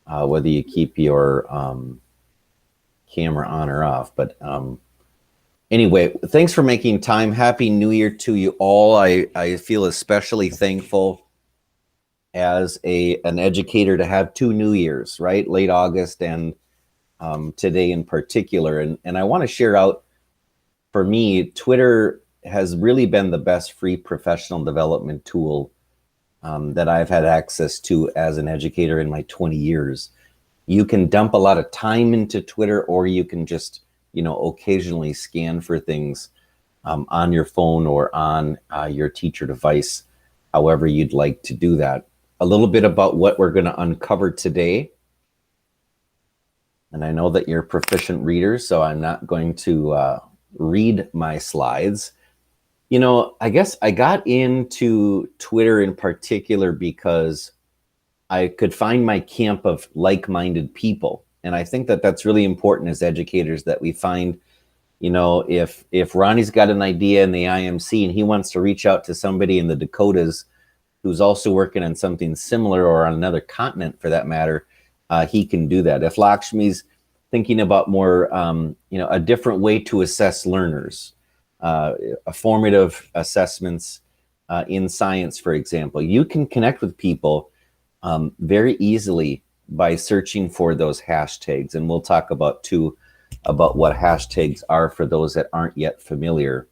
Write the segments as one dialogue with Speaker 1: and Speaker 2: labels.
Speaker 1: whether you keep your camera on or off. But anyway, thanks for making time. Happy New Year to you all. I feel especially thankful as an educator to have 2 New Years, right? Late August and today in particular. And I want to share out, for me, Twitter has really been the best free professional development tool that I've had access to as an educator in my 20 years. You can dump a lot of time into Twitter, or you can just, occasionally scan for things on your phone or on your teacher device, however you'd like to do that. A little bit about what we're going to uncover today. And I know that you're proficient readers, so I'm not going to read my slides. I guess I got into Twitter in particular because I could find my camp of like-minded people. And I think that that's really important as educators, that we find, if Ronnie's got an idea in the IMC and he wants to reach out to somebody in the Dakotas who's also working on something similar, or on another continent for that matter, he can do that. If Lakshmi's thinking about more, a different way to assess learners, formative assessments in science, for example, you can connect with people very easily by searching for those hashtags. And we'll talk about what hashtags are for those that aren't yet familiar.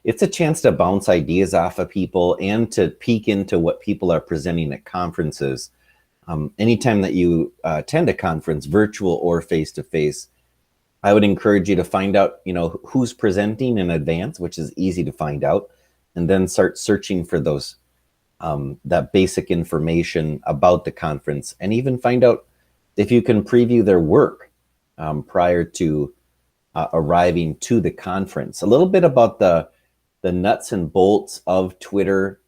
Speaker 1: It's a chance to bounce ideas off of people and to peek into what people are presenting at conferences. Anytime that you attend a conference, virtual or face-to-face, I would encourage you to find out, who's presenting in advance, which is easy to find out, and then start searching for those, that basic information about the conference, and even find out if you can preview their work prior to arriving to the conference. A little bit about the nuts and bolts of Twitter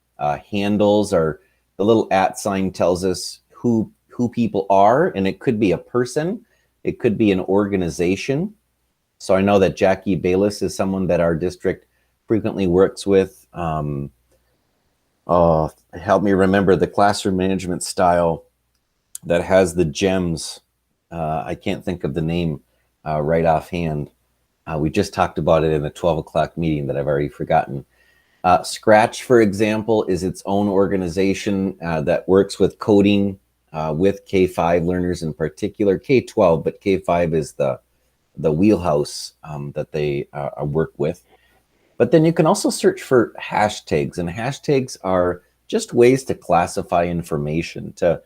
Speaker 1: handles, or the little @ sign tells us who people are, and it could be a person, it could be an organization. So I know that Jackie Bayless is someone that our district frequently works with. Help me remember the classroom management style that has the gems. I can't think of the name right offhand. We just talked about it in a 12 o'clock meeting that I've already forgotten. Scratch, for example, is its own organization that works with coding with K-5 learners in particular, K-12, but K-5 is the wheelhouse that they work with. But then you can also search for hashtags, and hashtags are just ways to classify information, to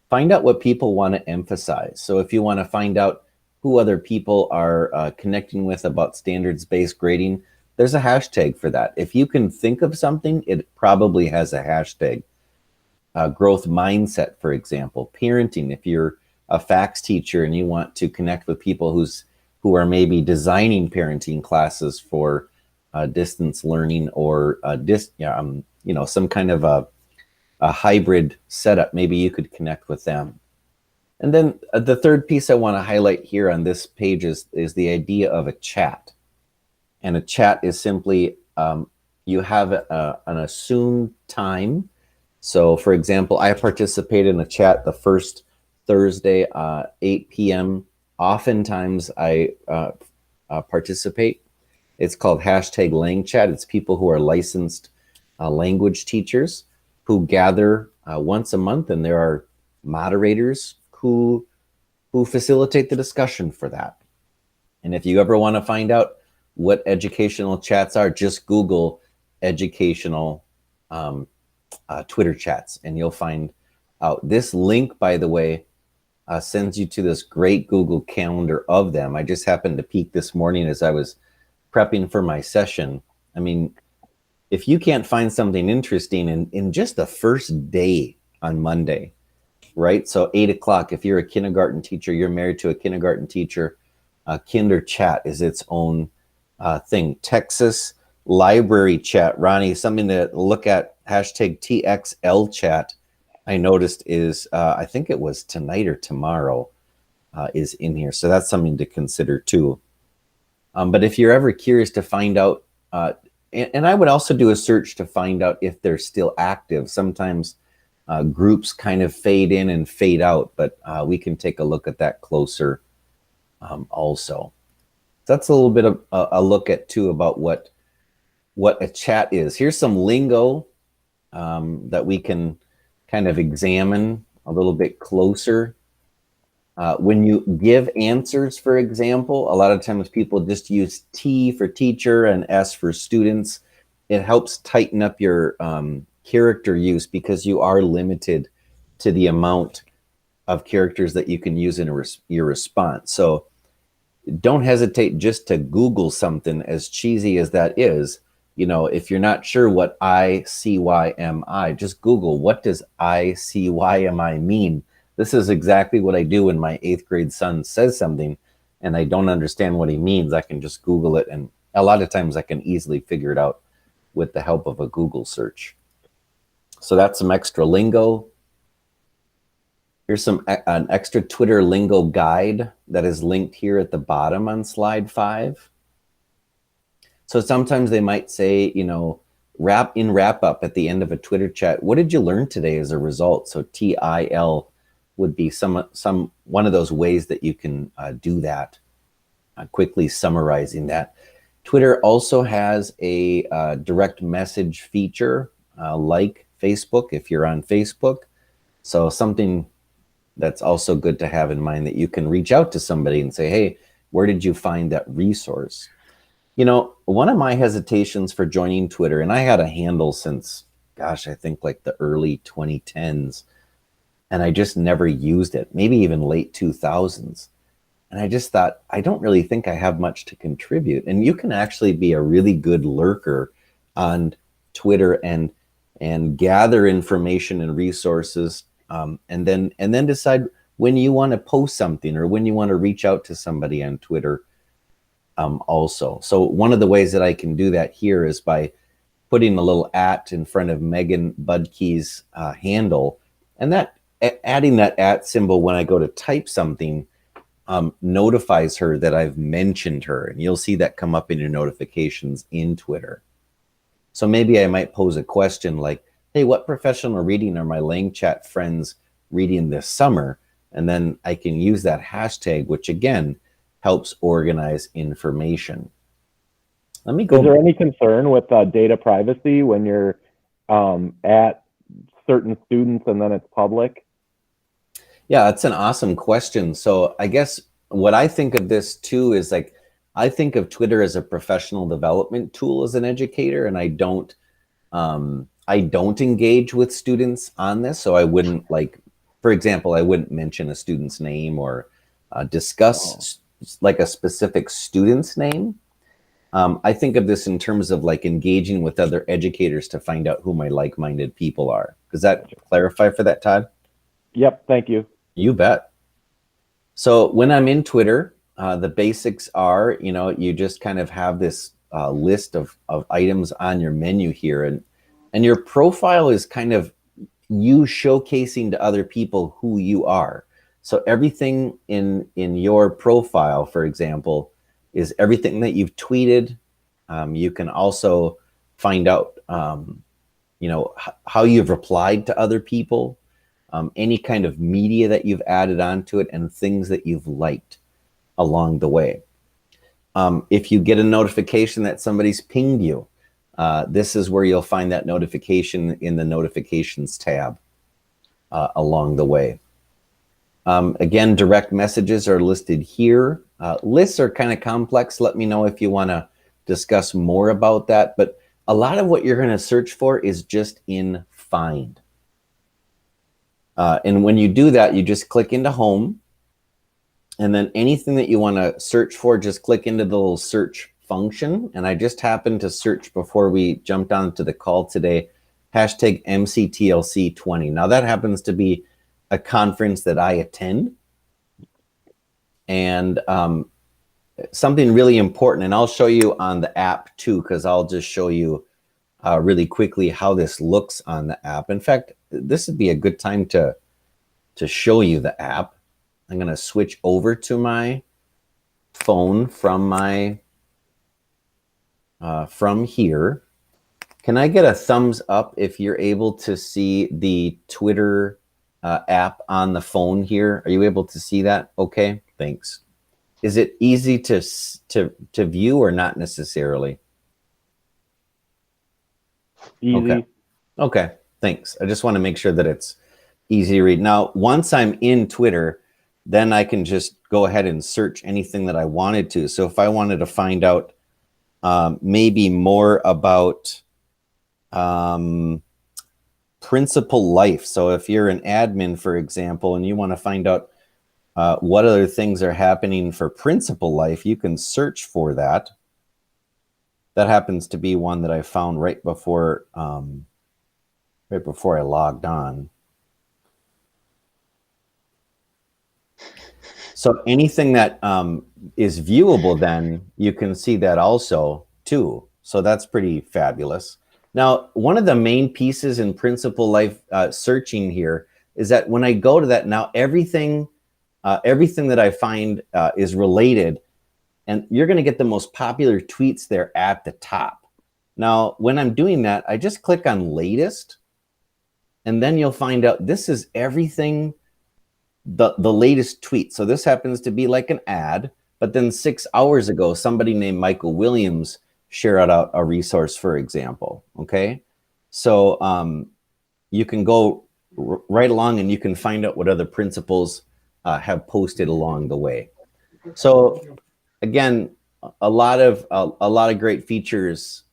Speaker 1: find out what people want to emphasize. So if you want to find out who other people are connecting with about standards-based grading, there's a hashtag for that. If you can think of something, it probably has a hashtag. Growth mindset, for example, parenting. If you're a FACS teacher and you want to connect with people who are maybe designing parenting classes for distance learning, or some kind of a hybrid setup, maybe you could connect with them. And then the third piece I want to highlight here on this page is the idea of a chat. And a chat is simply, you have an assumed time. So for example, I participate in a chat the first Thursday, 8 p.m. Oftentimes I participate. It's called #Langchat. It's people who are licensed language teachers who gather once a month, and there are moderators who facilitate the discussion for that. And if you ever want to find out what educational chats are, just Google educational Twitter chats, and you'll find out. This link, by the way, sends you to this great Google Calendar of them. I just happened to peek this morning as I was prepping for my session. I mean, if you can't find something interesting in just the first day on Monday, right? So 8 o'clock, if you're a kindergarten teacher, you're married to a kindergarten teacher, Kinder Chat is its own thing. Texas Library Chat, Ronnie, something to look at, #TXL Chat, I noticed is, I think it was tonight or tomorrow, is in here. So that's something to consider too. But if you're ever curious to find out, and I would also do a search to find out if they're still active. Sometimes groups kind of fade in and fade out, but we can take a look at that closer also. So that's a little bit of a look at too about what a chat is. Here's some lingo that we can kind of examine a little bit closer. When you give answers, for example, a lot of times people just use T for teacher and S for students. It helps tighten up your character use because you are limited to the amount of characters that you can use in your response. So don't hesitate just to Google something, as cheesy as that is. You know, if you're not sure what ICYMI, just Google, what does ICYMI mean? This is exactly what I do when my 8th grade son says something and I don't understand what he means. I can just Google it, and a lot of times I can easily figure it out with the help of a Google search. So that's some extra lingo. Here's an extra Twitter lingo guide that is linked here at the bottom on slide 5. So sometimes they might say, you know, wrap up at the end of a Twitter chat, what did you learn today as a result? So TIL would be one of those ways that you can do that, quickly summarizing that. Twitter also has a direct message feature like Facebook if you're on Facebook. So something that's also good to have in mind, that you can reach out to somebody and say, hey, where did you find that resource? You know, one of my hesitations for joining Twitter, and I had a handle since, gosh, I think like the early 2010s, and I just never used it, maybe even late 2000s. And I just thought, I don't really think I have much to contribute. And you can actually be a really good lurker on Twitter and gather information and resources, and then decide when you want to post something or when you want to reach out to somebody on Twitter also. So one of the ways that I can do that here is by putting a little @ in front of Megan Budke's handle, and that adding that @ symbol when I go to type something notifies her that I've mentioned her, and you'll see that come up in your notifications in Twitter. So maybe I might pose a question like, hey, what professional reading are my Langchat friends reading this summer? And then I can use that hashtag, which again helps organize information. Let me go.
Speaker 2: Is there any concern with data privacy when you're at certain students and then it's public?
Speaker 1: Yeah, that's an awesome question. So I guess what I think of this too is like, I think of Twitter as a professional development tool as an educator, and I don't engage with students on this. So I wouldn't, like, for example, I wouldn't mention a student's name or discuss like a specific student's name. I think of this in terms of like engaging with other educators to find out who my like-minded people are. Does that clarify for that, Todd?
Speaker 2: Yep, thank you.
Speaker 1: You bet. So when I'm in Twitter, the basics are, you know, you just kind of have this list of items on your menu here, and your profile is kind of you showcasing to other people who you are. So everything in your profile, for example, is everything that you've tweeted. You can also find out, you know, how you've replied to other people, any kind of media that you've added onto it, and things that you've liked along the way. If you get a notification that somebody's pinged you, this is where you'll find that notification in the notifications tab along the way. Again, direct messages are listed here. Lists are kind of complex. Let me know if you want to discuss more about that. But a lot of what you're going to search for is just in Find. And when you do that, you just click into Home. And then anything that you want to search for, just click into the little search function. And I just happened to search before we jumped onto the call today, hashtag MCTLC20. Now that happens to be a conference that I attend. And something really important, and I'll show you on the app too, because I'll just show you really quickly how this looks on the app. In fact, this would be a good time to show you the app. I'm going to switch over to my phone from my from here. Can I get a thumbs up if you're able to see the Twitter app on the phone here? Are you able to see that? Okay, thanks. Is it easy to view or not necessarily?
Speaker 2: Easy.
Speaker 1: Okay, thanks. I just want to make sure that it's easy to read. Now, once I'm in Twitter, then I can just go ahead and search anything that I wanted to. So if I wanted to find out maybe more about Principal Life. So if you're an admin, for example, and you want to find out what other things are happening for Principal Life, you can search for that. That happens to be one that I found right before I logged on. So anything that is viewable, then you can see that also too. So that's pretty fabulous. Now, one of the main pieces in Principal Life searching here is that when I go to that, now everything that I find is related, and you're going to get the most popular tweets there at the top. Now, when I'm doing that, I just click on latest, and then you'll find out this is everything, the latest tweet. So this happens to be like an ad, but then 6 hours ago, somebody named Michael Williams shared out a resource, for example. Okay, so you can go right along and you can find out what other principals have posted along the way. So again, a lot of great features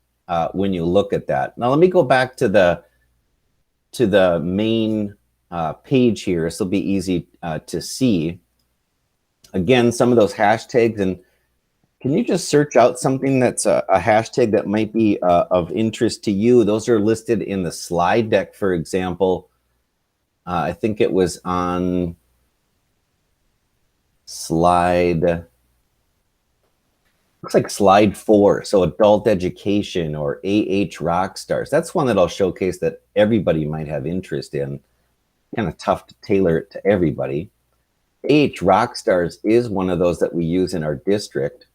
Speaker 1: when you look at that. Now let me go back to the main page here. This will be easy to see. Again, some of those hashtags, and can you just search out something that's a hashtag that might be of interest to you? Those are listed in the slide deck, for example. I think it was on slide, looks like slide 4. So adult education or AH rock stars. That's one that I'll showcase that everybody might have interest in. Kind of tough to tailor it to everybody. AH Rockstars is one of those that we use in our district.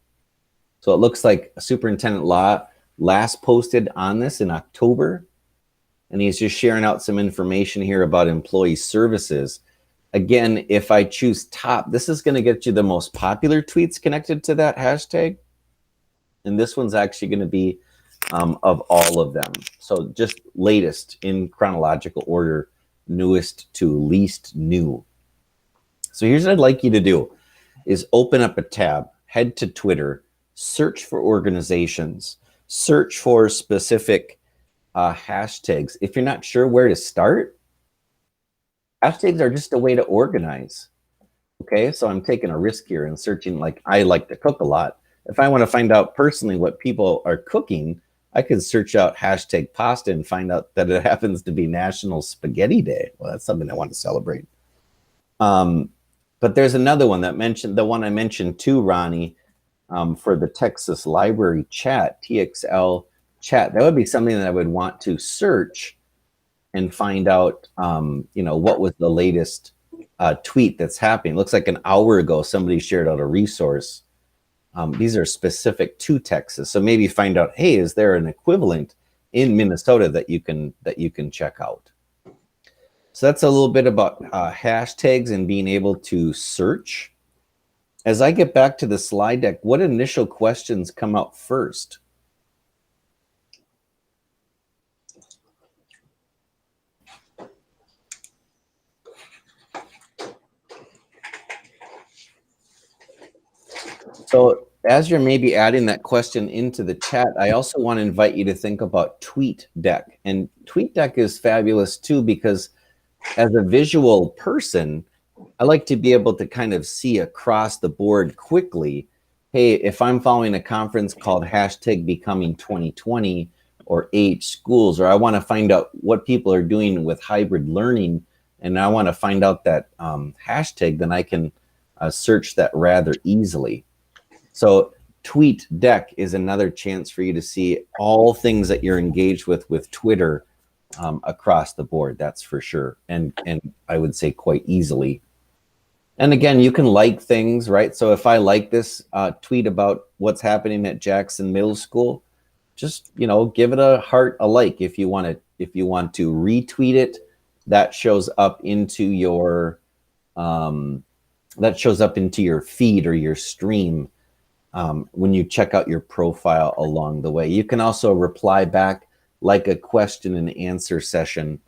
Speaker 1: So it looks like Superintendent Law last posted on this in October, and he's just sharing out some information here about employee services. Again, if I choose top, this is going to get you the most popular tweets connected to that hashtag, and this one's actually going to be of all of them. So just latest in chronological order, newest to least new. So here's what I'd like you to do is open up a tab, head to Twitter, search for organizations, search for specific hashtags. If you're not sure where to start, hashtags are just a way to organize. Okay, so I'm taking a risk here and searching, like I like to cook a lot. If I want to find out personally what people are cooking, I could search out hashtag pasta and find out that it happens to be National Spaghetti Day. Well, that's something I want to celebrate. But there's another one that mentioned, the one I mentioned too, Ronnie, for the Texas Library Chat, TXL Chat. That would be something that I would want to search and find out, what was the latest tweet that's happening. Looks like an hour ago, somebody shared out a resource. These are specific to Texas. So maybe find out, hey, is there an equivalent in Minnesota that you can check out? So that's a little bit about hashtags and being able to search. As I get back to the slide deck, what initial questions come out first? So as you're maybe adding that question into the chat, I also want to invite you to think about Tweetdeck. And Tweetdeck is fabulous too, because as a visual person, I like to be able to kind of see across the board quickly. Hey, if I'm following a conference called hashtag Becoming 2020 or H Schools, or I want to find out what people are doing with hybrid learning, and I want to find out that hashtag, then I can search that rather easily. So Tweetdeck is another chance for you to see all things that you're engaged with Twitter across the board, that's for sure. And I would say quite easily. And again, you can like things, right? So if I like this tweet about what's happening at Jackson Middle School, just, you know, give it a heart, a like. If you want to retweet it, that shows up into your feed or your stream when you check out your profile along the way. You can also reply back like a question and answer session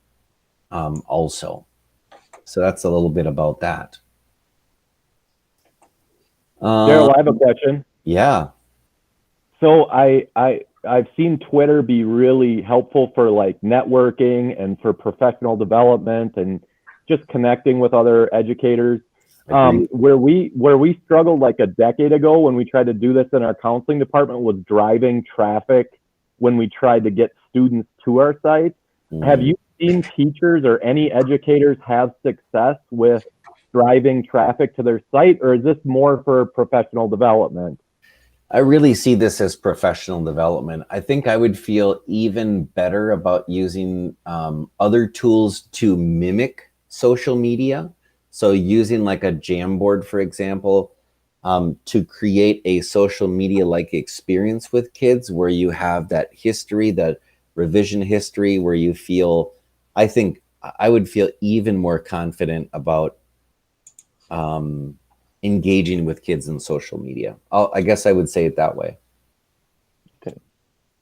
Speaker 1: also. So that's a little bit about that.
Speaker 2: Daryl, I have a question.
Speaker 1: Yeah.
Speaker 2: So I've seen Twitter be really helpful for like networking and for professional development and just connecting with other educators. Where we struggled like a decade ago when we tried to do this in our counseling department was driving traffic when we tried to get students to our site. Have you seen teachers or any educators have success with driving traffic to their site, or is this more for professional development?
Speaker 1: I really see this as professional development. I think I would feel even better about using other tools to mimic social media. So using like a Jamboard, for example, to create a social media-like experience with kids where you have that history, that revision history, where you feel, I think I would feel even more confident about engaging with kids in social media. I guess I would say it that way.
Speaker 2: Okay.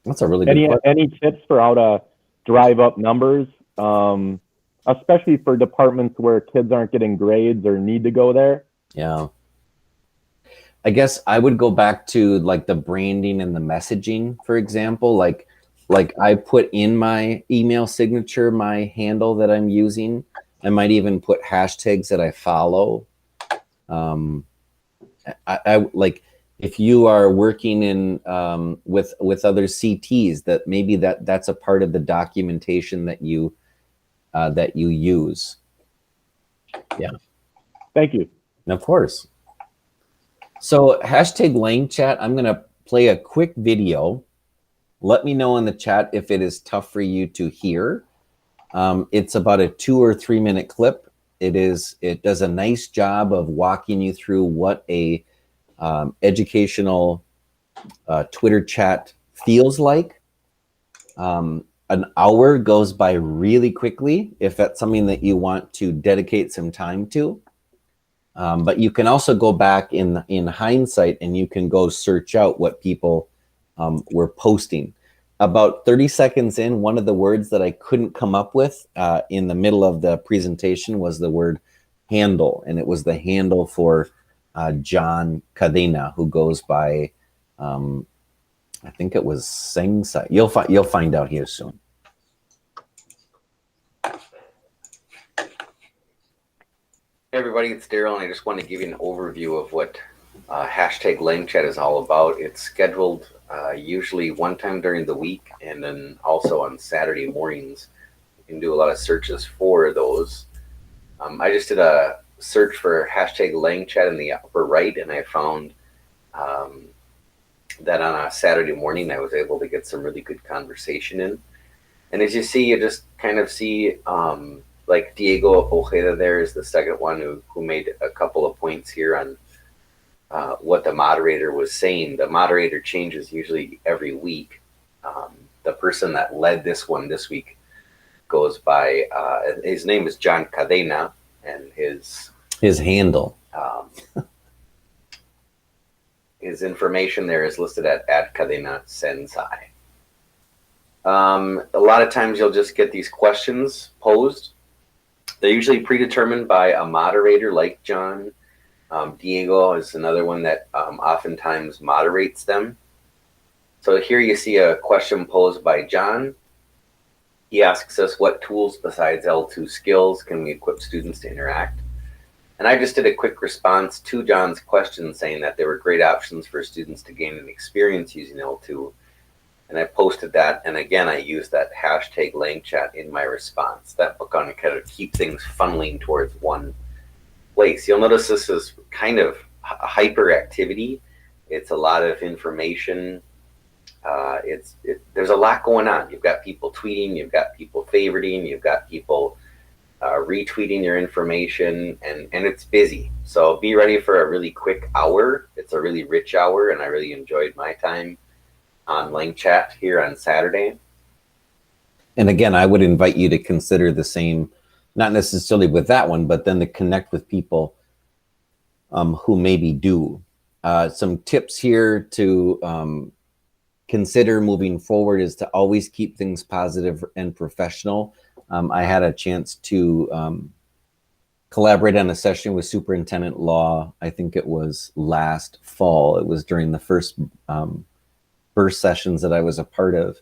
Speaker 1: That's a really good question.
Speaker 2: Any tips for how to drive up numbers, especially for departments where kids aren't getting grades or need to go there?
Speaker 1: Yeah. I guess I would go back to like the branding and the messaging, for example. Like I put in my email signature my handle that I'm using. I might even put hashtags that I follow. I like if you are working in with other CTs, that maybe that's a part of the documentation that you use. Yeah.
Speaker 2: Thank you.
Speaker 1: And of course. So hashtag Langchat, I'm going to play a quick video. Let me know in the chat if it is tough for you to hear. It's about a 2 or 3 minute clip. It does a nice job of walking you through what a educational Twitter chat feels like. An hour goes by really quickly if that's something that you want to dedicate some time to. But you can also go back in hindsight and you can go search out what people were posting. About 30 seconds in, one of the words that I couldn't come up with in the middle of the presentation was the word handle. And it was the handle for John Cadena, who goes by, I think it was Sengsai. You'll find out here soon. Hey everybody, it's Daryl, and I just want to give you an overview of what hashtag Langchat is all about. It's scheduled usually one time during the week, and then also on Saturday mornings. You can do a lot of searches for those. I just did a search for hashtag Langchat in the upper right, and I found that on a Saturday morning I was able to get some really good conversation in. And as you see, you just kind of see like Diego Ojeda there is the second one who made a couple of points here on what the moderator was saying. The moderator changes usually every week. The person that led this one this week goes by, his name is John Cadena, and his handle, his information there is listed at Cadena Sensei. A lot of times you'll just get these questions posed. They're usually predetermined by a moderator like John. Diego is another one that oftentimes moderates them. So here you see a question posed by John. He asks us, what tools besides L2 skills can we equip students to interact? And I just did a quick response to John's question saying that there were great options for students to gain an experience using L2. And I posted that, and again, I used that hashtag Langchat in my response. That will kind of keep things funneling towards one place. You'll notice this is kind of hyperactivity. It's a lot of information. There's a lot going on. You've got people tweeting, you've got people favoriting, you've got people retweeting your information, and it's busy. So be ready for a really quick hour. It's a really rich hour, and I really enjoyed my time on Langchat here on Saturday. And again, I would invite you to consider the same, not necessarily with that one, but then to connect with people who maybe do. Some tips here to consider moving forward is to always keep things positive and professional. I had a chance to collaborate on a session with Superintendent Law. I think it was last fall. It was during the first burst sessions that I was a part of.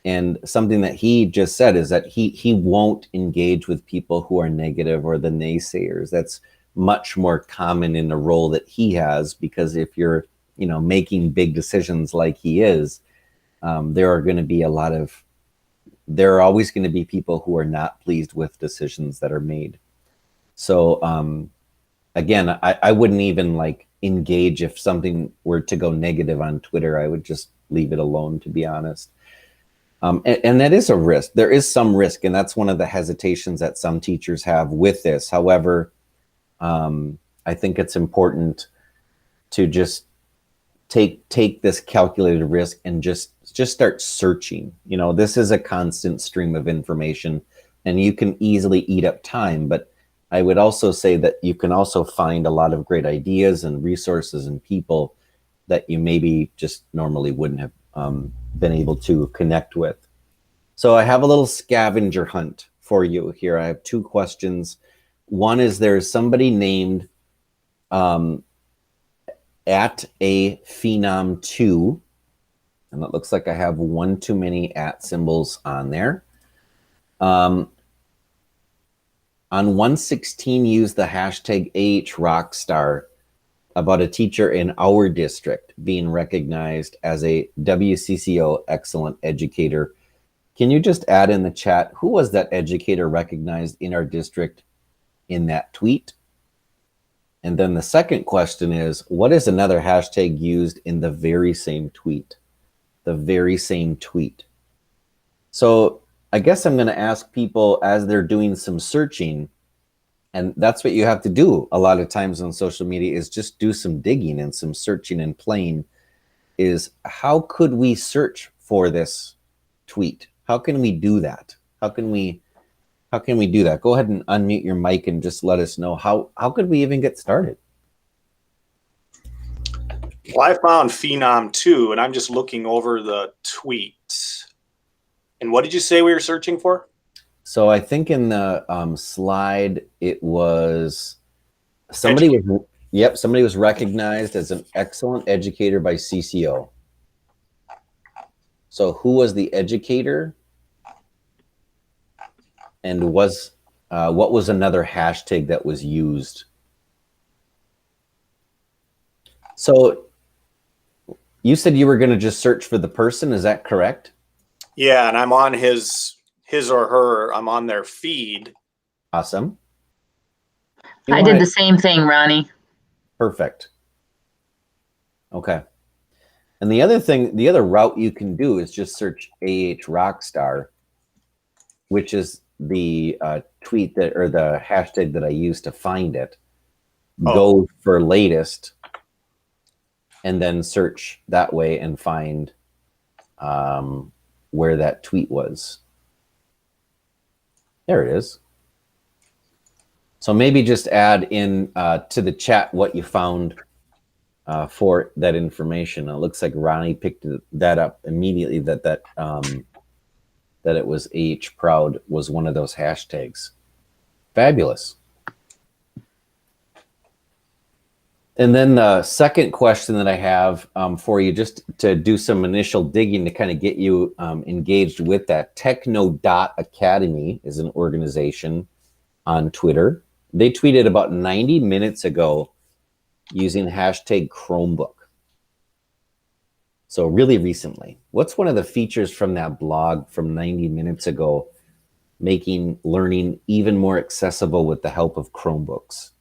Speaker 1: And something that he just said is that he won't engage with people who are negative or the naysayers. That's much more common in the role that he has, because if you're, making big decisions like he is, there are always going to be people who are not pleased with decisions that are made. So again, I wouldn't even engage if something were to go negative on Twitter. I would just leave it alone, to be honest. And that is a risk. There is some risk, and that's one of the hesitations that some teachers have with this. However, I think it's important to just take this calculated risk and just start searching. This is a constant stream of information, and you can easily eat up time. But I would also say that you can also find a lot of great ideas and resources and people that you maybe just normally wouldn't have been able to connect with. So I have a little scavenger hunt for you here. I have 2 questions. One is, there's somebody named at a phenom 2, and it looks like I have one too many at symbols on there. On 116, use the hashtag #AHRockstar about a teacher in our district being recognized as a WCCO excellent educator. Can you just add in the chat, who was that educator recognized in our district in that tweet? And then the second question is, what is another hashtag used in the very same tweet? The very same tweet. So I guess I'm going to ask people as they're doing some searching, and that's what you have to do a lot of times on social media, is just do some digging and some searching and playing, is how could we search for this tweet? How can we do that? How can we do that? Go ahead and unmute your mic and just let us know how could we even get started?
Speaker 3: Well, I found Phenom 2, and I'm just looking over the tweets. And what did you say we were searching for?
Speaker 1: So I think in the slide, it was somebody was recognized as an excellent educator by CCO. So who was the educator? And what was another hashtag that was used? So you said you were going to just search for the person. Is that correct?
Speaker 3: Yeah, and I'm on his or her. I'm on their feed.
Speaker 1: Awesome.
Speaker 4: I did the same thing, Ronnie.
Speaker 1: Perfect. Okay. And the other route you can do is just search #AHRockstar, which is the tweet or the hashtag that I use to find it. Go for latest, and then search that way and find where that tweet was. There it is. So maybe just add in to the chat what you found for that information. It looks like Ronnie picked that up immediately, that it was proud was one of those hashtags. Fabulous. And then the second question that I have for you, just to do some initial digging to kind of get you engaged with that. Techno.Academy is an organization on Twitter. They tweeted about 90 minutes ago using hashtag Chromebook. So really recently. What's one of the features from that blog from 90 minutes ago, making learning even more accessible with the help of Chromebooks?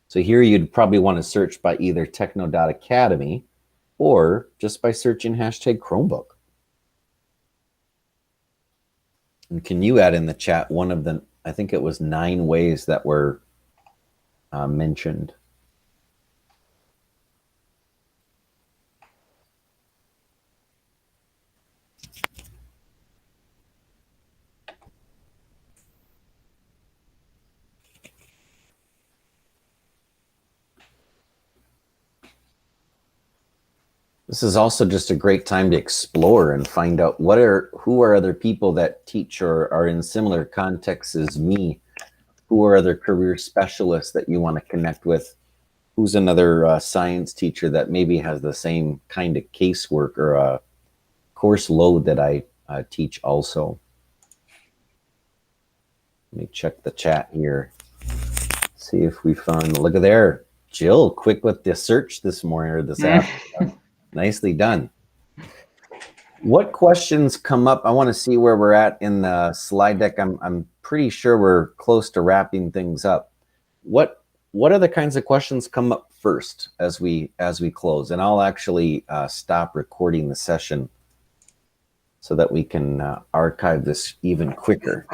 Speaker 1: So here you'd probably want to search by either techno.academy or just by searching hashtag Chromebook. And can you add in the chat one of the, I think it was 9 ways that were mentioned? This is also just a great time to explore and find out who are other people that teach or are in similar contexts as me. Who are other career specialists that you want to connect with? Who's another science teacher that maybe has the same kind of casework or course load that I teach also? Let me check the chat here. See if we found, look at there. Jill, quick with the search this morning or this afternoon. Nicely done. What questions come up? I want to see where we're at in the slide deck. I'm pretty sure we're close to wrapping things up. What other kinds of questions come up first as we close? And I'll actually stop recording the session so that we can archive this even quicker.